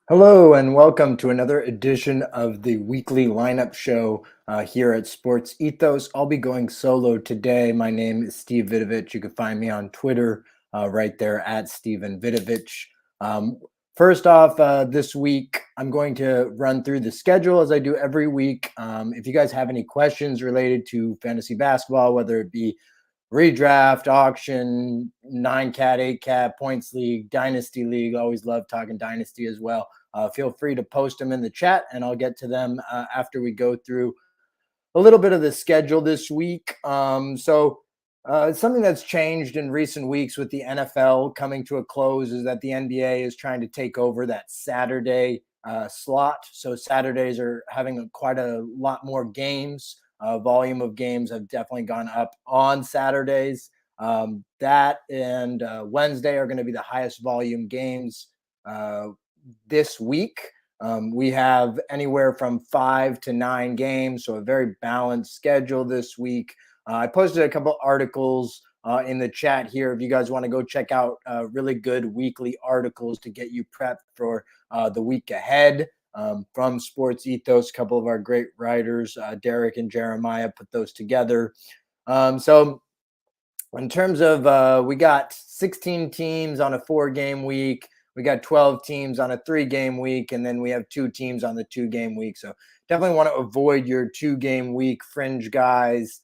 Hello and welcome to another edition of the weekly lineup show here at Sports Ethos. I'll be going solo today. My name is Steve Vidovich. You can find me on Twitter right there at Steven Vidovich. Um, First off, this week I'm going to run through the schedule as I do every week. If you guys have any questions related to fantasy basketball, whether it be redraft, auction, 9 cat, 8 cat, points league, dynasty league. Always love talking dynasty as well. Feel free to post them in the chat and I'll get to them after we go through a little bit of the schedule this week. Something that's changed in recent weeks with the NFL coming to a close is that the NBA is trying to take over that Saturday slot. So Saturdays are having quite a lot more games. Volume of games have definitely gone up on Saturdays. That and Wednesday are going to be the highest volume games this week. We have anywhere from 5 to 9 games, so a very balanced schedule this week. I posted a couple articles in the chat here. If you guys want to go check out really good weekly articles to get you prepped for the week ahead from Sports Ethos, a couple of our great writers, Derek and Jeremiah, put those together. So in terms of we got 16 teams on a 4-game week. We got 12 teams on a 3-game week, and then we have 2 teams on the 2-game week. So definitely want to avoid your 2-game week fringe guys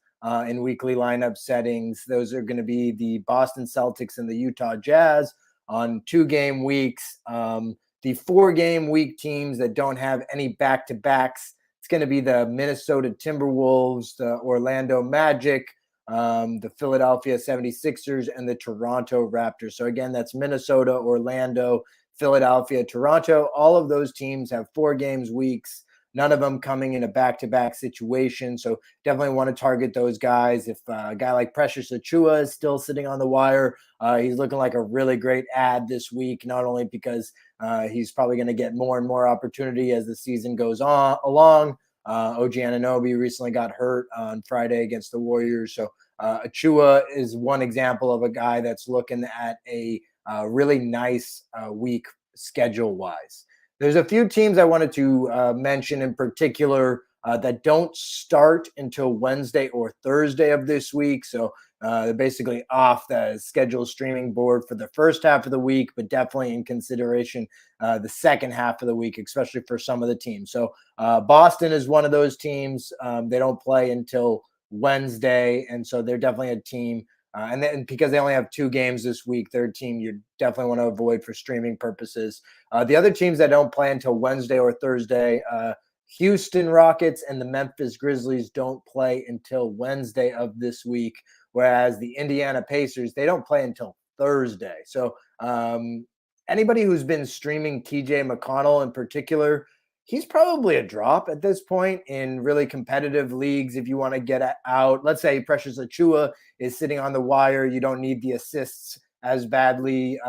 in weekly lineup settings. Those are going to be the Boston Celtics and the Utah Jazz on 2-game weeks. The 4-game week teams that don't have any back-to-backs, it's going to be the Minnesota Timberwolves, the Orlando Magic, the Philadelphia 76ers, and the Toronto Raptors. So again, that's Minnesota, Orlando, Philadelphia, Toronto. All of those teams have 4 games weeks, none of them coming in a back-to-back situation. So definitely want to target those guys. If a guy like Precious Achiuwa is still sitting on the wire, he's looking like a really great ad this week, not only because he's probably going to get more and more opportunity as the season goes on along. OG Anunoby recently got hurt on Friday against the Warriors. So Achiuwa is one example of a guy that's looking at a really nice week schedule-wise. There's a few teams I wanted to mention in particular that don't start until Wednesday or Thursday of this week. So they're basically off the schedule streaming board for the first half of the week, but definitely in consideration the second half of the week, especially for some of the teams. So Boston is one of those teams. They don't play until Wednesday, and so they're definitely a team. And then because they only have 2 games this week, they're a team you definitely want to avoid for streaming purposes. The other teams that don't play until Wednesday or Thursday, Houston Rockets and the Memphis Grizzlies don't play until Wednesday of this week, whereas the Indiana Pacers, they don't play until Thursday. So anybody who's been streaming TJ McConnell in particular, he's probably a drop at this point in really competitive leagues. If you want to get out, let's say Precious Achiuwa is sitting on the wire, you don't need the assists as badly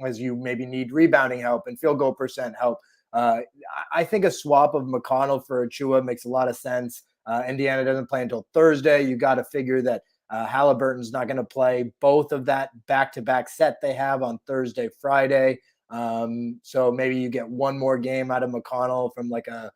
as you maybe need rebounding help and field goal percent help. I think a swap of McConnell for Achiuwa makes a lot of sense. Indiana doesn't play until Thursday. You got to figure that Halliburton's not going to play both of that back-to-back set they have on Thursday, Friday. So maybe you get one more game out of McConnell from like a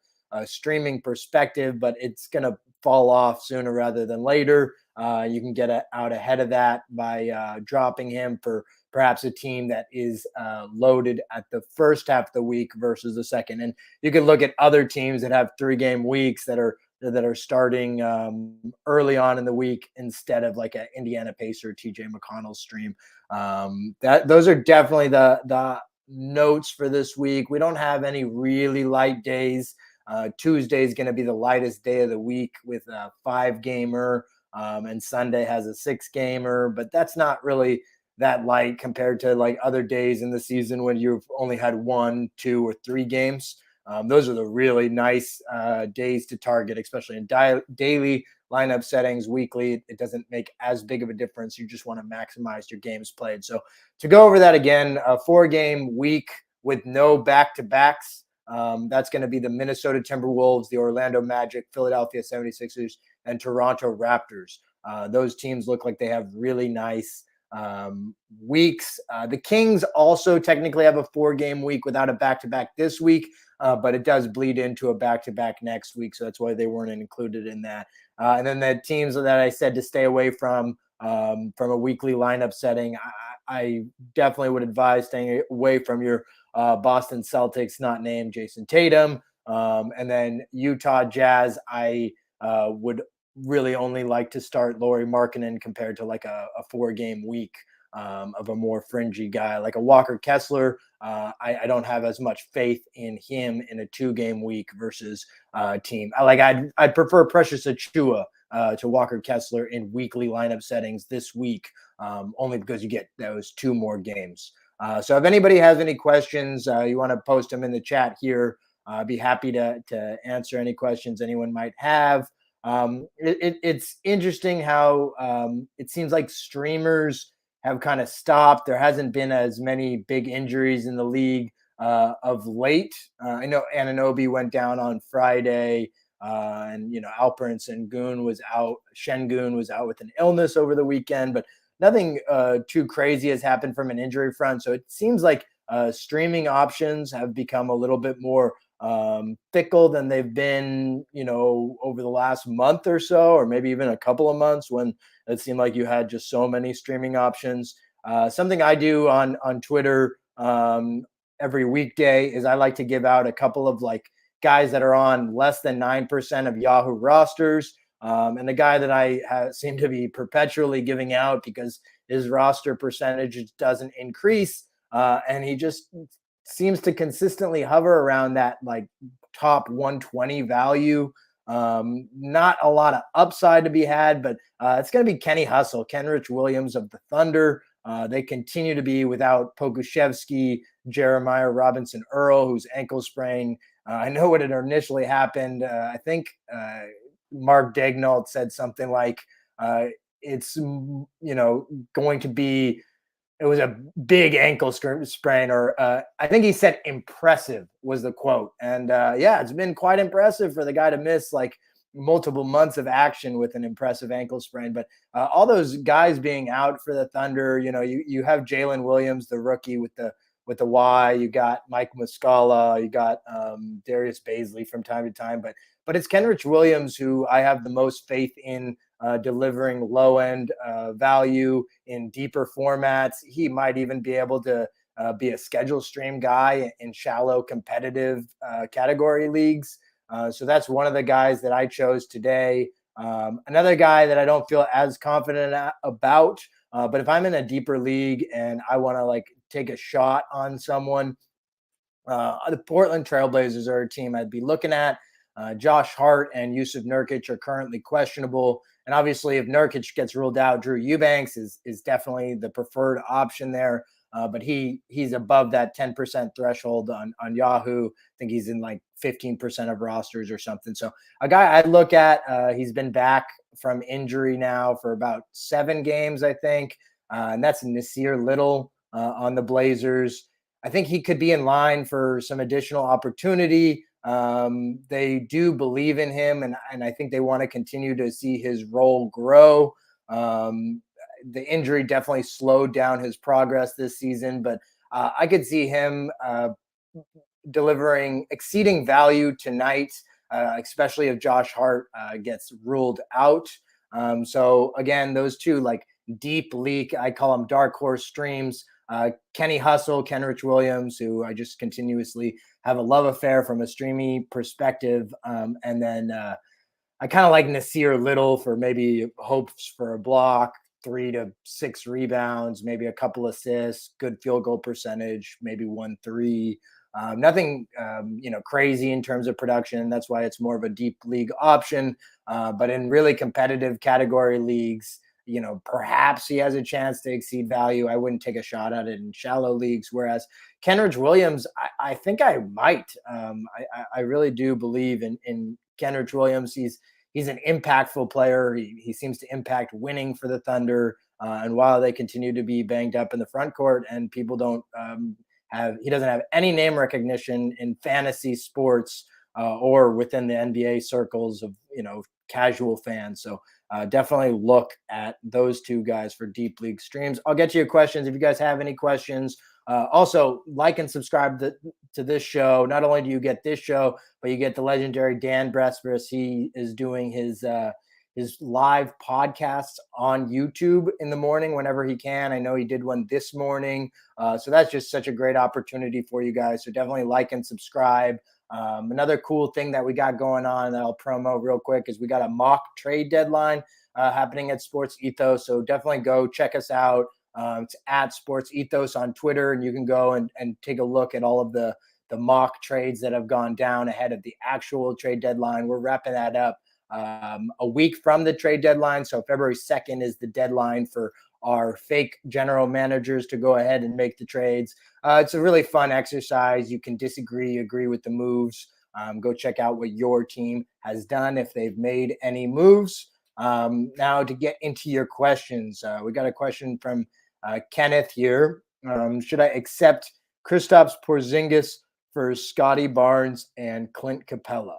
streaming perspective, but it's going to fall off sooner rather than later. You can get out ahead of that by dropping him for perhaps a team that is loaded at the first half of the week versus the second. And you can look at other teams that have 3-game weeks that are starting early on in the week instead of like an Indiana Pacer TJ McConnell stream. Those are definitely the notes for this week. We don't have any really light days. Tuesday is going to be the lightest day of the week with a 5-gamer, and Sunday has a 6-gamer, but that's not really that light compared to like other days in the season when you've only had 1, 2, or 3 games. Those are the really nice days to target, especially in daily lineup settings. Weekly, it doesn't make as big of a difference. You just want to maximize your games played. So to go over that again, a 4-game week with no back-to-backs, that's going to be the Minnesota Timberwolves, the Orlando Magic, Philadelphia 76ers, and Toronto Raptors. Those teams look like they have really nice weeks. The Kings also technically have a 4-game week without a back-to-back this week, but it does bleed into a back-to-back next week, so that's why they weren't included in that. And then the teams that I said to stay away from a weekly lineup setting, I definitely would advise staying away from your Boston Celtics, not named Jason Tatum. And then Utah Jazz, I would really only like to start Lauri Markkanen compared to like a 4-game week of a more fringy guy like a Walker Kessler. I don't have as much faith in him in a 2-game week versus team. I'd prefer Precious Achiuwa to Walker Kessler in weekly lineup settings this week, only because you get those 2 more games. So if anybody has any questions, you want to post them in the chat here. I'd be happy to answer any questions anyone might have. It's interesting how it seems like streamers have kind of stopped. There hasn't been as many big injuries in the league of late. I know Anunoby went down on Friday, and Alperen Sengun was out. Şengün was out with an illness over the weekend, but nothing too crazy has happened from an injury front. So it seems like streaming options have become a little bit more fickle than they've been, over the last month or so, or maybe even a couple of months when it seemed like you had just so many streaming options. Something I do on Twitter every weekday is I like to give out a couple of like guys that are on less than 9% of Yahoo rosters. And the guy that I seem to be perpetually giving out because his roster percentage doesn't increase, and he just seems to consistently hover around that like top 120 value. Not a lot of upside to be had, but it's going to be Kenrich Williams of the Thunder. They continue to be without Pokusevski, Jeremiah Robinson Earl, whose ankle sprain. I know what had initially happened. I think Mark Daignault said something like it's going to be. It was a big ankle sprain, or I think he said impressive was the quote. And it's been quite impressive for the guy to miss like multiple months of action with an impressive ankle sprain. But all those guys being out for the Thunder, you have Jalen Williams, the rookie with the Y. You got Mike Muscala. You got Darius Baisley from time to time. But it's Kenrich Williams who I have the most faith in delivering low-end value in deeper formats. He might even be able to be a schedule stream guy in shallow competitive category leagues. So that's one of the guys that I chose today. Another guy that I don't feel as confident about, but if I'm in a deeper league and I want to like take a shot on someone, the Portland Trailblazers are a team I'd be looking at. Josh Hart and Yusuf Nurkic are currently questionable. And obviously, if Nurkic gets ruled out, Drew Eubanks is definitely the preferred option there. But he's above that 10% threshold on Yahoo. I think he's in like 15% of rosters or something. So a guy I'd look at, he's been back from injury now for about 7 games, I think. And that's Nasir Little on the Blazers. I think he could be in line for some additional opportunity. They do believe in him, and I think they want to continue to see his role grow. The injury definitely slowed down his progress this season, but I could see him exceeding value tonight, especially if Josh Hart gets ruled out. So again, those two like deep leak, I call them dark horse streams. Kenny Hustle, Kenrich Williams, who I just continuously have a love affair from a streamy perspective. And then I kind of like Nasir Little for maybe hopes for a block, 3 to 6 rebounds, maybe a couple assists, good field goal percentage, maybe 1-3. Nothing, crazy in terms of production. That's why it's more of a deep league option. But in really competitive category leagues, perhaps he has a chance to exceed value. I wouldn't take a shot at it in shallow leagues. Whereas Kenrich Williams, I think I might. I really do believe in Kenrich Williams. He's an impactful player. He seems to impact winning for the Thunder. And while they continue to be banged up in the front court and people don't he doesn't have any name recognition in fantasy sports or within the NBA circles of, casual fans. So definitely look at those two guys for deep league streams. I'll get to your questions if you guys have any questions. Also, like and subscribe to this show. Not only do you get this show, but you get the legendary Dan Brespers. He is doing his live podcasts on YouTube in the morning whenever he can. I know he did one this morning. So that's just such a great opportunity for you guys. So definitely like and subscribe. Another cool thing that we got going on that I'll promo real quick is we got a mock trade deadline happening at SportsEthos. So definitely go check us out. It's at SportsEthos on Twitter, and you can go and take a look at all of the mock trades that have gone down ahead of the actual trade deadline. We're wrapping that up a week from the trade deadline. So February 2nd is the deadline for our fake general managers to go ahead and make the trades. It's a really fun exercise. You can disagree, agree with the moves. Go check out what your team has done if they've made any moves. Now to get into your questions, we got a question from Kenneth here. Should I accept Kristaps Porzingis for Scotty Barnes and Clint Capella?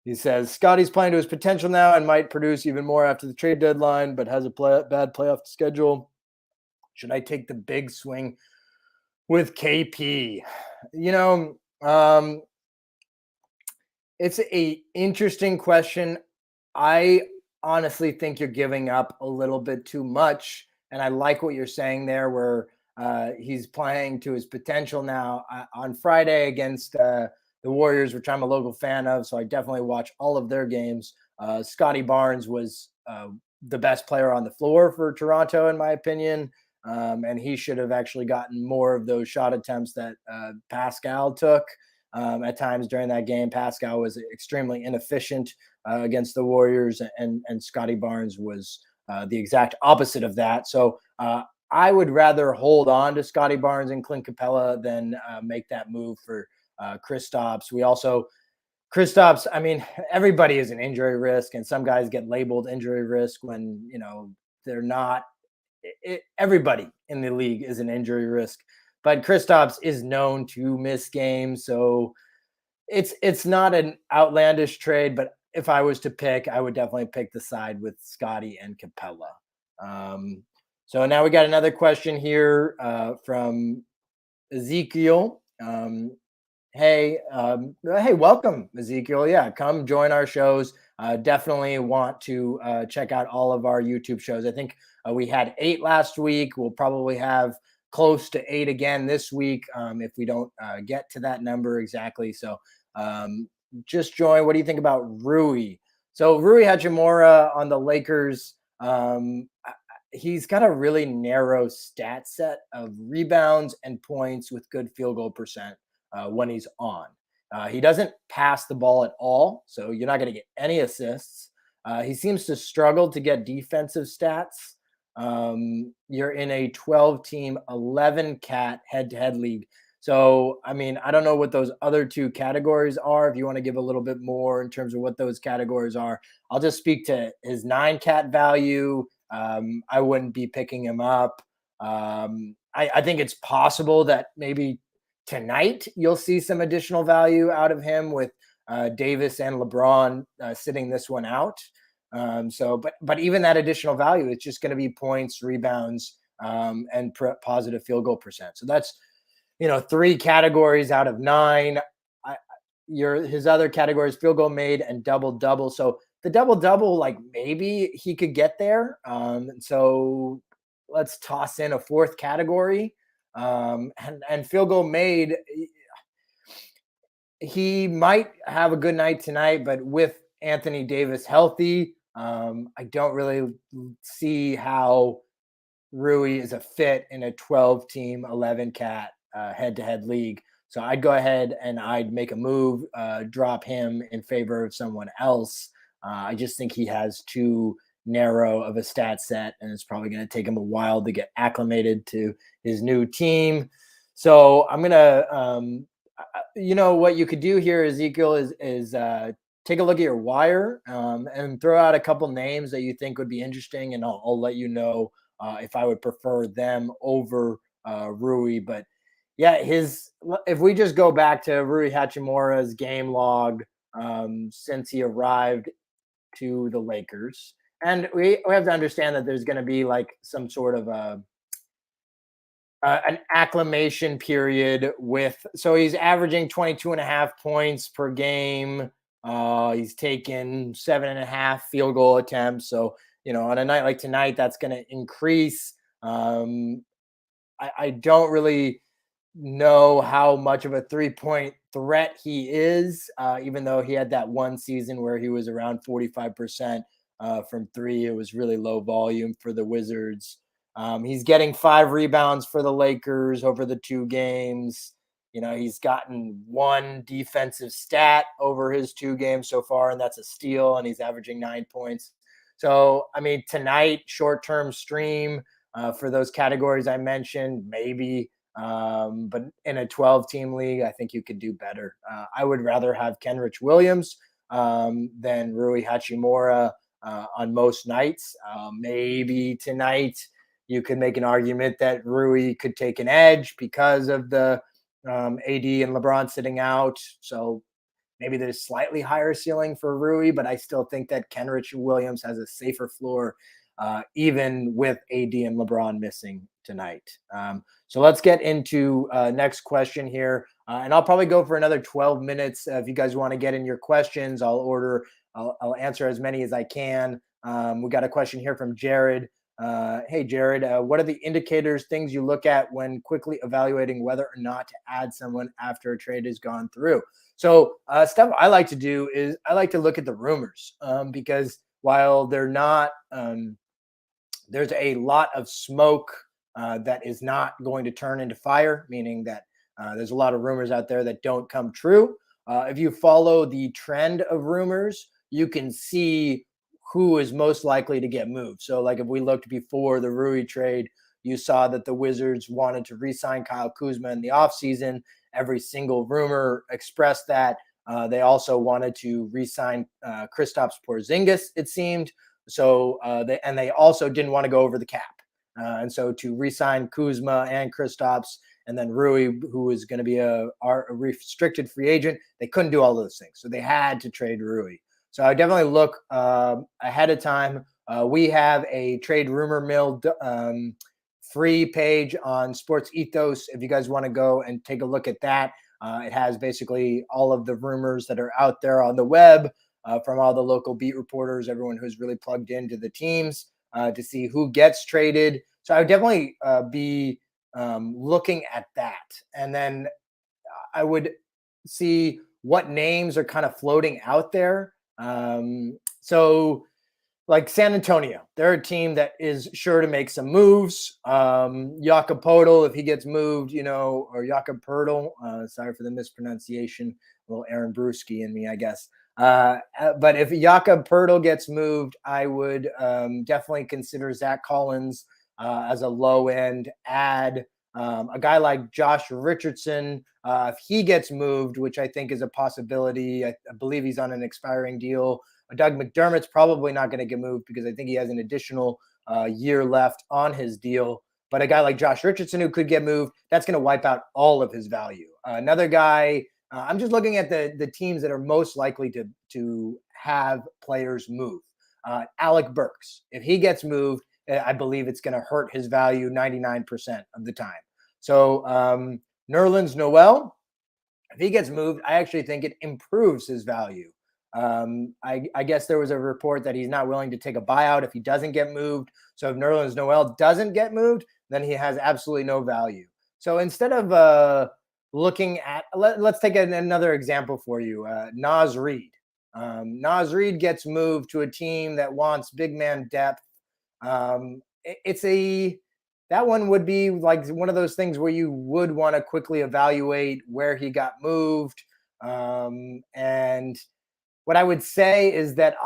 He says, Scotty's playing to his potential now and might produce even more after the trade deadline, but has a bad playoff schedule. Should I take the big swing with KP? It's an interesting question. I honestly think you're giving up a little bit too much. And I like what you're saying there, where he's playing to his potential now. On Friday against the Warriors, which I'm a local fan of, so I definitely watch all of their games. Scotty Barnes was the best player on the floor for Toronto, in my opinion. And he should have actually gotten more of those shot attempts that Pascal took. At times during that game, Pascal was extremely inefficient against the Warriors, and Scotty Barnes was the exact opposite of that. So I would rather hold on to Scotty Barnes and Clint Capella than make that move for Kristaps. Kristaps, I mean, everybody is an injury risk, and some guys get labeled injury risk when, they're not. Everybody in the league is an injury risk, but Kristaps is known to miss games. So it's not an outlandish trade, but if I was to pick, I would definitely pick the side with Scotty and Capella. So now we got another question here from Ezekiel. Hey, welcome, Ezekiel. Yeah, come join our shows. Definitely want to check out all of our YouTube shows. I think we had 8 last week. We'll probably have close to 8 again this week if we don't get to that number exactly. So just join. What do you think about Rui? So Rui Hachimura on the Lakers, he's got a really narrow stat set of rebounds and points with good field goal percent when he's on. He doesn't pass the ball at all, so you're not going to get any assists. He seems to struggle to get defensive stats. You're in a 12-team, 11-cat head-to-head league. So, I mean, I don't know what those other 2 categories are. If you want to give a little bit more in terms of what those categories are, I'll just speak to his 9-cat value. I wouldn't be picking him up. I think it's possible that maybe tonight you'll see some additional value out of him with Davis and LeBron sitting this one out. But even that additional value, it's just going to be points, rebounds, and positive field goal percent. So that's 3 categories out of 9. His other categories: field goal made and double. So the double, like maybe he could get there. So let's toss in a 4th category. And field goal made, he might have a good night tonight, but with Anthony Davis healthy, I don't really see how Rui is a fit in a 12-team, 11-cat head-to-head league. So I'd go ahead and I'd make a move, drop him in favor of someone else. I just think he has too narrow of a stat set, and it's probably going to take him a while to get acclimated to his new team. So I'm going to, what you could do here, Ezekiel, is take a look at your wire and throw out a couple names that you think would be interesting, and I'll let you know if I would prefer them over Rui. But yeah, if we just go back to Rui Hachimura's game log since he arrived to the Lakers. And we have to understand that there's going to be like some sort of an acclimation period with, so he's averaging 22 and a half points per game. He's taken 7.5 field goal attempts. So, on a night like tonight, that's going to increase. I don't really know how much of a 3-point threat he is, even though he had that one season where he was around 45% from three. It was really low volume for the Wizards. He's getting 5 rebounds for the Lakers over the 2 games. He's gotten 1 defensive stat over his 2 games so far, and that's a steal, and he's averaging 9 points. So, I mean, tonight, short-term stream for those categories I mentioned, maybe. But in a 12-team league, I think you could do better. I would rather have Kenrich Williams than Rui Hachimura on most nights. Maybe tonight you could make an argument that Rui could take an edge because of the AD and LeBron sitting out. So maybe there's slightly higher ceiling for Rui, but I still think that Kenrich Williams has a safer floor, even with AD and LeBron missing tonight. So let's get into next question here. And I'll probably go for another 12 minutes. If you guys want to get in your questions, I'll answer as many as I can. We got a question here from Jared. Hey, Jared, what are the indicators, things you look at when quickly evaluating whether or not to add someone after a trade has gone through? So stuff I like to do is I like to look at the rumors because while they're not, there's a lot of smoke that is not going to turn into fire, meaning that there's a lot of rumors out there that don't come true. If you follow the trend of rumors, you can see who is most likely to get moved. So like if we looked before the Rui trade, you saw that the Wizards wanted to re-sign Kyle Kuzma in the offseason. Every single rumor expressed that. They also wanted to re-sign Kristaps Porzingis, it seemed. So they also didn't want to go over the cap. And so to re-sign Kuzma and Kristaps and then Rui, who is going to be a restricted free agent, they couldn't do all those things. So they had to trade Rui. So I definitely look ahead of time. We have a trade rumor mill free page on SportsEthos. If you guys want to go and take a look at that, it has basically all of the rumors that are out there on the web from all the local beat reporters, everyone who's really plugged into the teams to see who gets traded. So I would definitely be looking at that. And then I would see what names are kind of floating out there. So like San Antonio, they're a team that is sure to make some moves. Jakob Poeltl, if he gets moved, or Jakob Poeltl, sorry for the mispronunciation, a little Aaron Brewski in me, I guess. But if Jakob Poeltl gets moved, I would definitely consider Zach Collins as a low-end add. A guy like Josh Richardson, if he gets moved, which I think is a possibility, I believe he's on an expiring deal. Doug McDermott's probably not going to get moved because I think he has an additional year left on his deal. But a guy like Josh Richardson who could get moved, that's going to wipe out all of his value. Another guy, I'm just looking at the teams that are most likely to have players move. Alec Burks, if he gets moved, I believe it's going to hurt his value 99% of the time. So Nerlens Noel, if he gets moved, I actually think it improves his value. I guess there was a report that he's not willing to take a buyout if he doesn't get moved. So if Nerlens Noel doesn't get moved, then he has absolutely no value. So instead of looking at, let's take another example for you, Naz Reid. Naz Reid gets moved to a team that wants big man depth. That one would be like one of those things where you would want to quickly evaluate where he got moved. And what I would say is that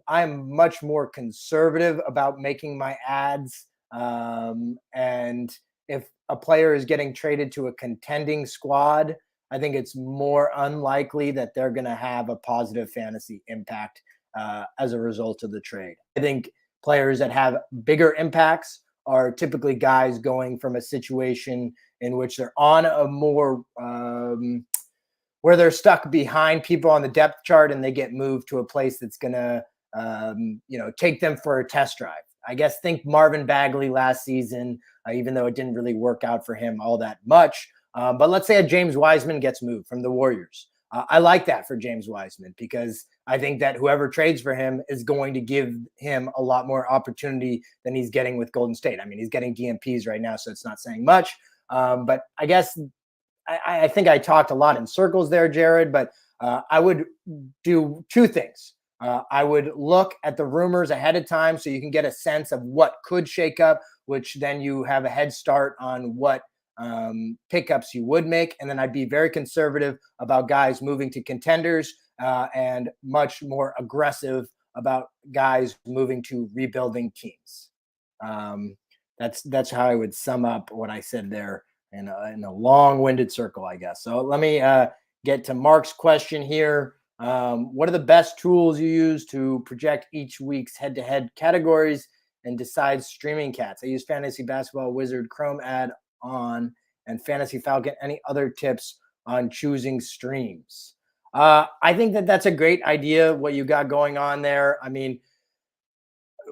I'm much more conservative about making my ads. And if a player is getting traded to a contending squad, I think it's more unlikely that they're going to have a positive fantasy impact as a result of the trade. I think players that have bigger impacts are typically guys going from a situation in which they're on a more where they're stuck behind people on the depth chart and they get moved to a place that's going to, take them for a test drive. I guess think Marvin Bagley last season, even though it didn't really work out for him all that much. But let's say a James Wiseman gets moved from the Warriors. I like that for James Wiseman because I think that whoever trades for him is going to give him a lot more opportunity than he's getting with Golden State. I mean, he's getting DMPs right now, so it's not saying much. But I guess I think I talked a lot in circles there, Jared, but I would do two things. I would look at the rumors ahead of time so you can get a sense of what could shake up, which then you have a head start on what pickups you would make. And then I'd be very conservative about guys moving to contenders and much more aggressive about guys moving to rebuilding teams. That's how I would sum up what I said there in a long-winded circle, I guess. So let me get to Mark's question here. What are the best tools you use to project each week's head-to-head categories and decide streaming cats? I use Fantasy Basketball Wizard Chrome add-on and Fantasy Falcon. Any other tips on choosing streams? I think that's a great idea, what you got going on there. I mean,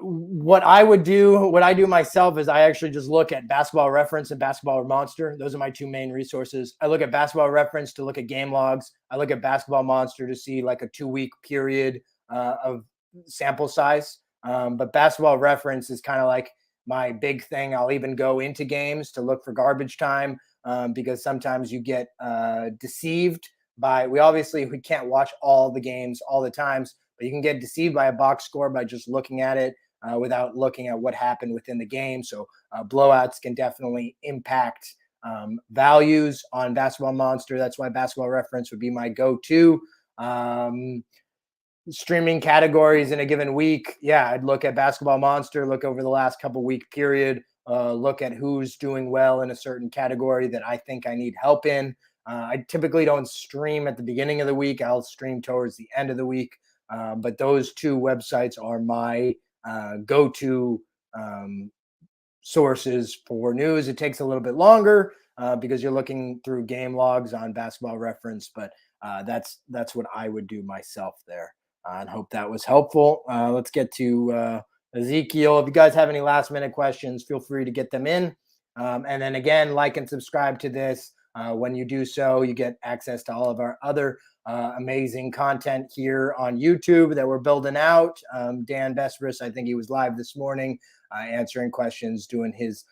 what I do myself is I actually just look at Basketball Reference and Basketball Monster. Those are my two main resources. I look at Basketball Reference to look at game logs. I look at Basketball Monster to see like a 2-week period of sample size. But Basketball Reference is kind of like my big thing. I'll even go into games to look for garbage time because sometimes you get deceived by, we can't watch all the games all the times, but you can get deceived by a box score by just looking at it without looking at what happened within the game. So blowouts can definitely impact values on Basketball Monster. That's why Basketball Reference would be my go-to. Streaming categories in a given week. Yeah, I'd look at Basketball Monster, look over the last couple week period, look at who's doing well in a certain category that I think I need help in. I typically don't stream at the beginning of the week. I'll stream towards the end of the week. But those two websites are my go-to sources for news. It takes a little bit longer because you're looking through game logs on Basketball Reference, but that's what I would do myself there. And hope that was helpful. Let's get to Ezekiel. If you guys have any last-minute questions, feel free to get them in. And then again, like and subscribe to this. When you do so, you get access to all of our other amazing content here on YouTube that we're building out. Dan Besbris, I think he was live this morning answering questions, doing his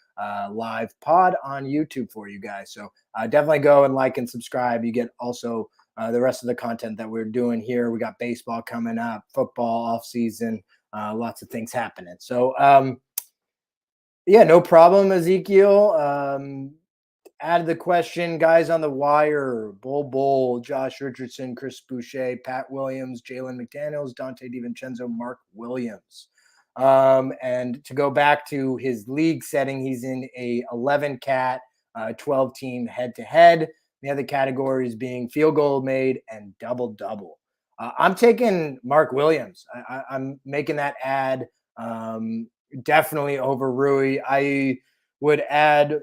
live pod on YouTube for you guys. So definitely go and like and subscribe. You get also the rest of the content that we're doing here. We got baseball coming up, football off season, lots of things happening. So yeah, no problem, Ezekiel. Add the question, guys on the wire: Bull, Josh Richardson, Chris Boucher, Pat Williams, Jalen McDaniels, Dante DiVincenzo, Mark Williams. And to go back to his league setting, he's in a 11-cat, 12-team head-to-head. The other categories being field goal made and double-double. I'm taking Mark Williams. I'm making that add definitely over Rui. I would add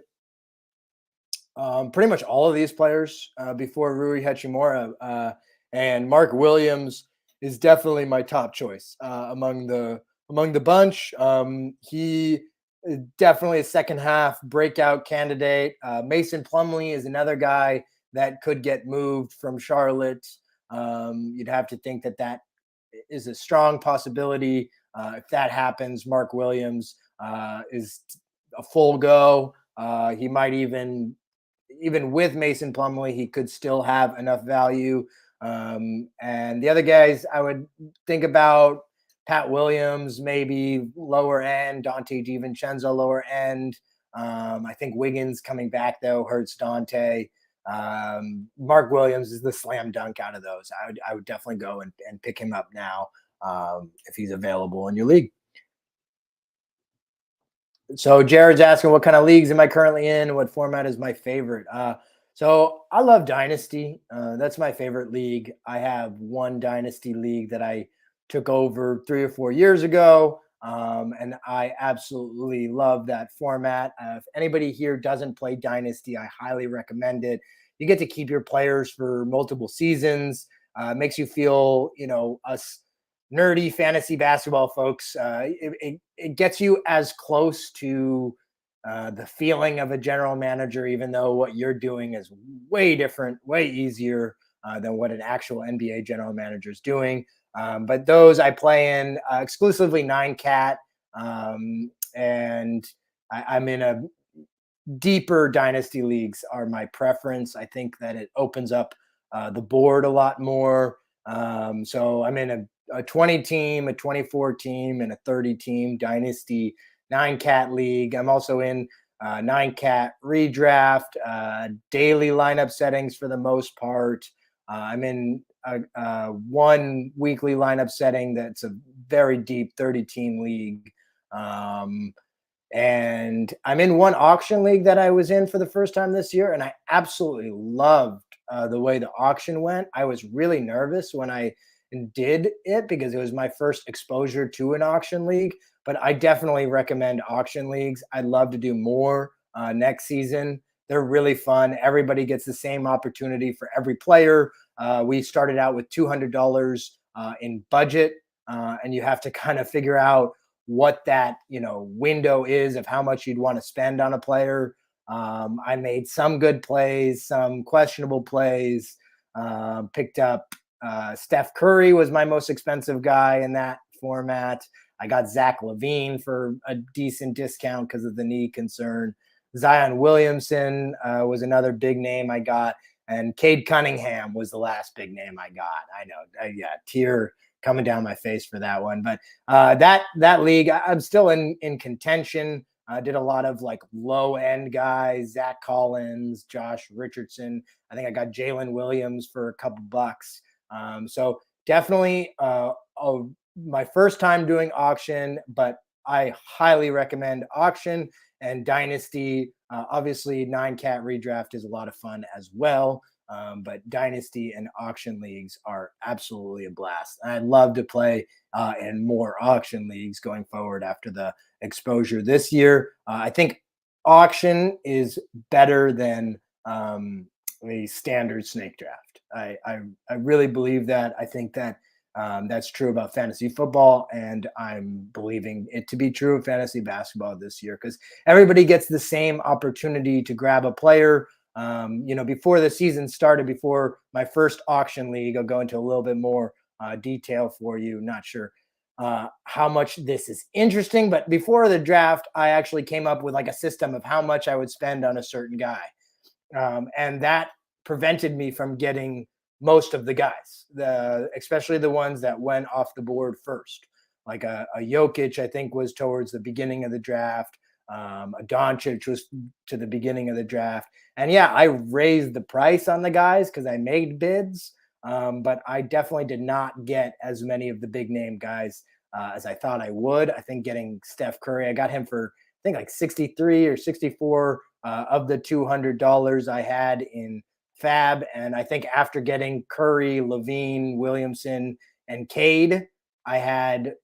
pretty much all of these players before Rui Hachimura, and Mark Williams is definitely my top choice among the bunch. He is definitely a second half breakout candidate. Mason Plumlee is another guy that could get moved from Charlotte. You'd have to think that is a strong possibility. If that happens, Mark Williams is a full go. He might even with Mason Plumlee, he could still have enough value. And the other guys, I would think about Pat Williams, maybe lower end, Dante DiVincenzo, lower end. I think Wiggins coming back, though, hurts Dante. Mark Williams is the slam dunk out of those. I would definitely go and pick him up now if he's available in your league. So Jared's asking, what kind of leagues am I currently in? What format is my favorite? So I love Dynasty. That's my favorite league. I have one Dynasty league that I took over 3 or 4 years ago. And I absolutely love that format. If anybody here doesn't play Dynasty, I highly recommend it. you get to keep your players for multiple seasons. Makes you feel, us nerdy fantasy basketball folks, it gets you as close to the feeling of a general manager, even though what you're doing is way different, way easier than what an actual NBA general manager is doing. But those I play in exclusively 9-cat, and I'm in a deeper dynasty leagues are my preference. I think that it opens up the board a lot more. So I'm in a 20 team, a 24 team, and a 30 team dynasty 9-cat league. I'm also in 9-cat redraft, daily lineup settings for the most part. I'm in one weekly lineup setting that's a very deep 30 team league. And I'm in one auction league that I was in for the first time this year, and I absolutely loved the way the auction went. I was really nervous when I did it because it was my first exposure to an auction league, but I definitely recommend auction leagues. I'd love to do more next season. They're really fun. Everybody gets the same opportunity for every player. We started out with $200 in budget, and you have to kind of figure out what that window is of how much you'd want to spend on a player. I made some good plays, some questionable plays. Picked up Steph Curry was my most expensive guy in that format. I got Zach LaVine for a decent discount because of the knee concern. Zion Williamson was another big name I got, and Cade Cunningham was the last big name I got. I know, tear coming down my face for that one. But that league, I'm still in contention. I did a lot of like low end guys, Zach Collins, Josh Richardson. I think I got Jalen Williams for a couple bucks. So definitely my first time doing auction, but I highly recommend auction and dynasty. Obviously 9-cat redraft is a lot of fun as well. But dynasty and auction leagues are absolutely a blast. I'd love to play in more auction leagues going forward after the exposure this year. I think auction is better than a standard snake draft. I really believe that. I think that that's true about fantasy football, and I'm believing it to be true of fantasy basketball this year because everybody gets the same opportunity to grab a player. Before the season started, before my first auction league, I'll go into a little bit more detail for you. Not sure how much this is interesting, but before the draft, I actually came up with like a system of how much I would spend on a certain guy. And that prevented me from getting most of the guys, especially the ones that went off the board first. Like a Jokic, I think, was towards the beginning of the draft. A Doncic was to the beginning of the draft. And yeah, I raised the price on the guys because I made bids, but I definitely did not get as many of the big name guys as I thought I would. I think getting Steph Curry, I got him for I think like 63 or 64 of the $200 I had in Fab. And I think after getting Curry, LaVine, Williamson, and Cade, I had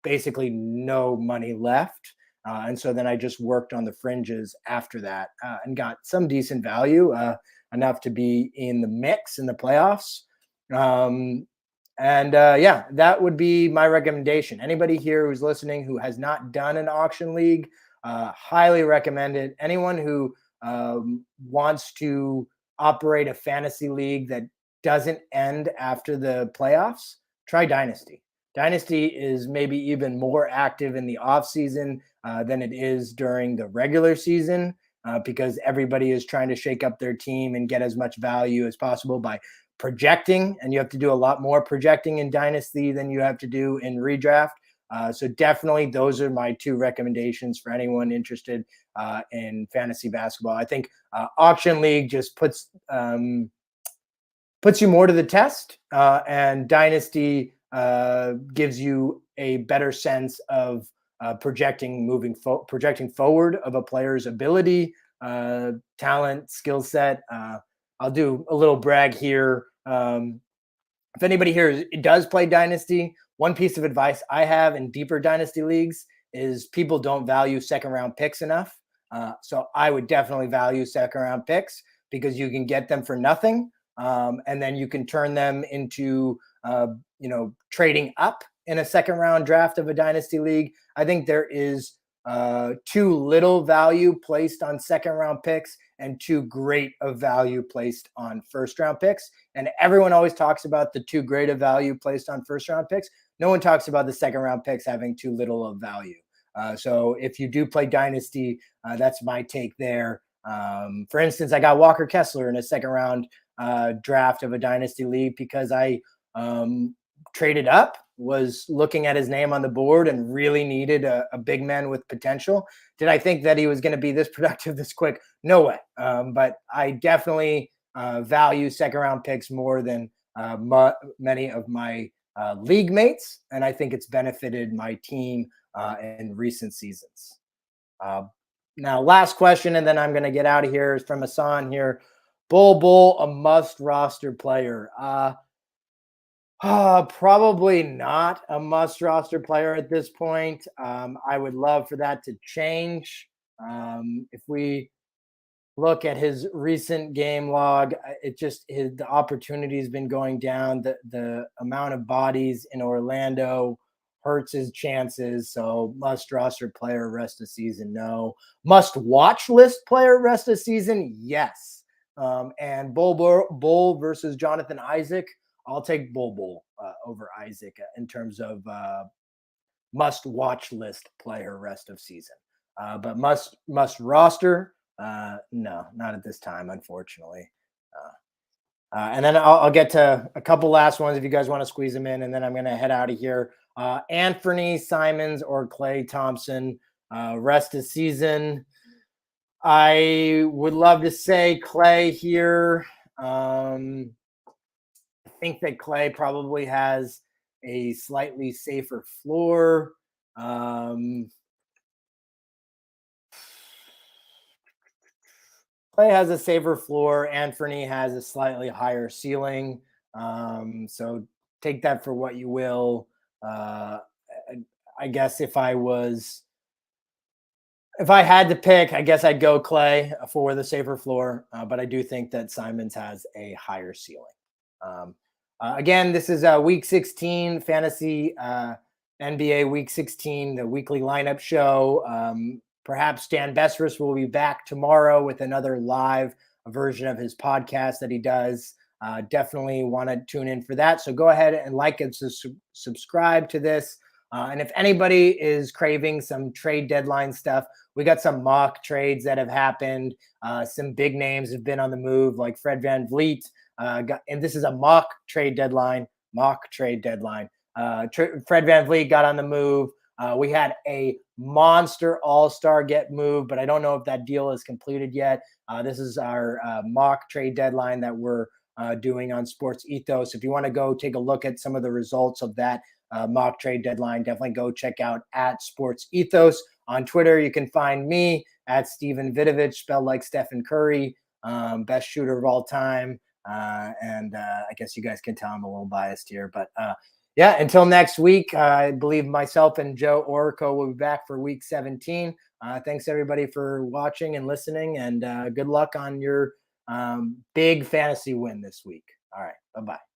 basically no money left. And so then I just worked on the fringes after that and got some decent value, enough to be in the mix in the playoffs. That would be my recommendation. Anybody here who's listening who has not done an auction league, highly recommend it. Anyone who wants to operate a fantasy league that doesn't end after the playoffs, try Dynasty. Dynasty is maybe even more active in the off season than it is during the regular season because everybody is trying to shake up their team and get as much value as possible by projecting. And you have to do a lot more projecting in Dynasty than you have to do in redraft. So definitely those are my two recommendations for anyone interested in fantasy basketball. I think auction league just puts you more to the test, and Dynasty gives you a better sense of projecting forward of a player's ability, talent, skill set. I'll do a little brag here. If anybody here does play Dynasty, one piece of advice I have in deeper Dynasty leagues is people don't value second round picks enough. So I would definitely value second round picks because you can get them for nothing. And then you can turn them into, trading up in a second round draft of a dynasty league. I think there is too little value placed on second round picks and too great of value placed on first round picks. And everyone always talks about the too great of value placed on first round picks. No one talks about the second round picks having too little of value. So if you do play dynasty, that's my take there. For instance, I got Walker Kessler in a second round draft of a dynasty league because I traded up, was looking at his name on the board and really needed a big man with potential. Did I think that he was going to be this productive this quick? No way. But I definitely value second round picks more than many of my league mates. And I think it's benefited my team in recent seasons. Now, last question, and then I'm going to get out of here, is from Hassan here. Bull, a must roster player. Probably not a must roster player at this point. I would love for that to change. If we look at his recent game log, the opportunity has been going down. The amount of bodies in Orlando hurts his chances. So must roster player rest of season, no. Must watch list player rest of season, yes. And Bull versus Jonathan Isaac, I'll take Bull over Isaac in terms of must watch list player rest of season. But must roster, no, not at this time, unfortunately. And then I'll get to a couple last ones if you guys want to squeeze them in, and then I'm going to head out of here. Anthony Simons or Klay Thompson, rest of season. I would love to say Klay here. I think that Klay probably has a slightly safer floor. Klay has a safer floor. Anthony has a slightly higher ceiling. So take that for what you will. I guess if I had to pick, I guess I'd go Klay for the safer floor. But I do think that Simons has a higher ceiling. Again, this is week 16 fantasy NBA week 16, the weekly lineup show. Perhaps Dan Besseris will be back tomorrow with another live version of his podcast that he does. Definitely want to tune in for that. So go ahead and like and subscribe to this. And if anybody is craving some trade deadline stuff, we got some mock trades that have happened. Some big names have been on the move, like Fred VanVleet. And this is a mock trade deadline. Fred VanVleet got on the move. We had a monster all-star get moved, but I don't know if that deal is completed yet. This is our mock trade deadline that we're doing on SportsEthos. If you want to go take a look at some of the results of that mock trade deadline, definitely go check out at SportsEthos. On Twitter, you can find me at Steven Vidovich, spelled like Stephen Curry, best shooter of all time. And I guess you guys can tell I'm a little biased here, but yeah, until next week, I believe myself and Joe Orrico will be back for week 17. Thanks everybody for watching and listening, and good luck on your big fantasy win this week. All right, bye-bye.